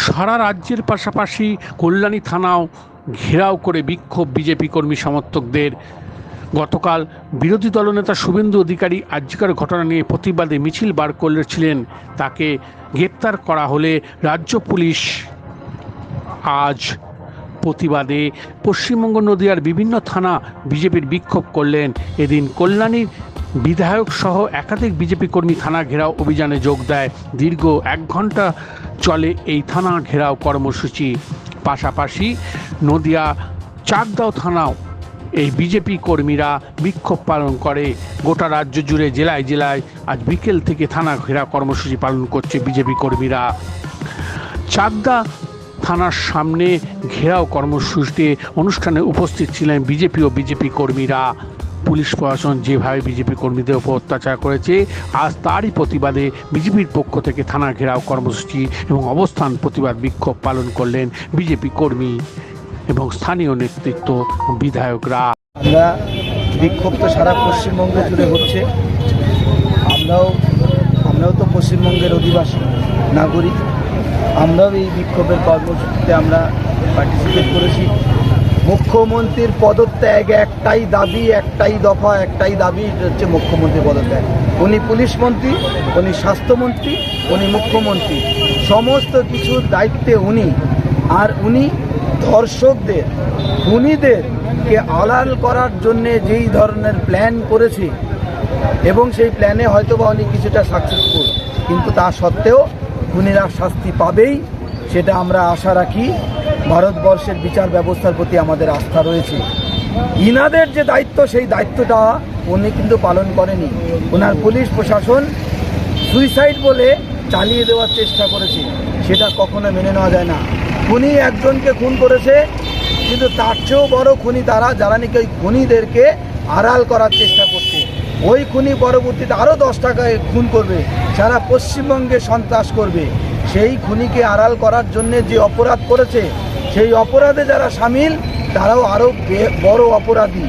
সারা রাজ্যের পাশাপাশি কল্যাণী থানাও ঘেরাও করে বিক্ষোভ বিজেপি কর্মী সমর্থকদের। গতকাল বিরোধী দলনেতা শুভেন্দু অধিকারী আর্যিকর ঘটনা নিয়ে প্রতিবাদে মিছিল বার করেছিলেন। তাকে গ্রেপ্তার করা হলে রাজ্য পুলিশ আজ প্রতিবাদে পশ্চিমবঙ্গ নদিয়ার বিভিন্ন থানা বিজেপির বিক্ষোভ করলেন। এদিন কল্যাণীর বিধায়ক সহ একাধিক বিজেপি কর্মী থানা ঘেরাও অভিযানে যোগ দেয়। দীর্ঘ 1 ঘন্টা চলে এই থানা ঘেরাও কর্মসূচি। পাশাপাশি নদিয়া চাকদাও থানাও এই বিজেপি কর্মীরা বিক্ষোভ পালন করে। গোটা রাজ্য জুড়ে জেলায় জেলায় আজ বিকেল থেকে থানা ঘেরাও কর্মসূচি পালন করছে বিজেপি কর্মীরা। চাকদা থানার সামনে ঘেরাও কর্মসূচিতে অনুষ্ঠানে উপস্থিত ছিলেন বিজেপি ও বিজেপি কর্মীরা। পুলিশ প্রশাসন যেভাবে বিজেপি কর্মীদের উপর অত্যাচার করেছে, আজ তারই প্রতিবাদে বিজেপির পক্ষ থেকে থানা ঘেরাও কর্মসূচি এবং অবস্থান প্রতিবাদ বিক্ষোভ পালন করলেন বিজেপি কর্মী এবং স্থানীয় নেতৃত্ব বিধায়করা। আমরা বিক্ষোভ তো সারা পশ্চিমবঙ্গ জুড়ে হচ্ছে। আমরাও তো পশ্চিমবঙ্গের অধিবাসী নাগরিক। আমরাও এই বিক্ষোভের কর্মসূচিতে আমরা পার্টিসিপেট করেছি। মুখ্যমন্ত্রীর পদত্যাগ একটাই দাবি, একটাই দফা, একটাই দাবি, হচ্ছে মুখ্যমন্ত্রীর পদত্যাগ। উনি পুলিশ মন্ত্রী, উনি স্বাস্থ্যমন্ত্রী, উনি মুখ্যমন্ত্রী, সমস্ত কিছুর দায়িত্বে উনি। আর উনি ধর্ষকদের, খুনিদেরকে আড়াল করার জন্যে যেই ধরনের প্ল্যান করেছে, এবং সেই প্ল্যানে হয়তো বা উনি কিছুটা সাকসেসফুল, কিন্তু তা সত্ত্বেও খুনিরা শাস্তি পাবেই, সেটা আমরা আশা রাখি। ভারতবর্ষের বিচার ব্যবস্থার প্রতি আমাদের আস্থা রয়েছে। ইনাদের যে দায়িত্ব, সেই দায়িত্বটা উনি কিন্তু পালন করেনি। ওনার পুলিশ প্রশাসন সুইসাইড বলে চালিয়ে দেওয়ার চেষ্টা করেছে, সেটা কখনো মেনে নেওয়া যায় না। খুনি একজনকে খুন করেছে, কিন্তু তার চেয়েও বড় খুনি তারা, যারা নাকি ওই খুনিদেরকে আড়াল করার চেষ্টা করছে। ওই খুনি পরবর্তীতে আরও 10 টাকায় খুন করবে, সারা পশ্চিমবঙ্গে সন্ত্রাস করবে। সেই খুনিকে আড়াল করার জন্যে যে অপরাধ করেছে, সেই অপরাধে যারা সামিল, তারাও আরও বড় অপরাধী।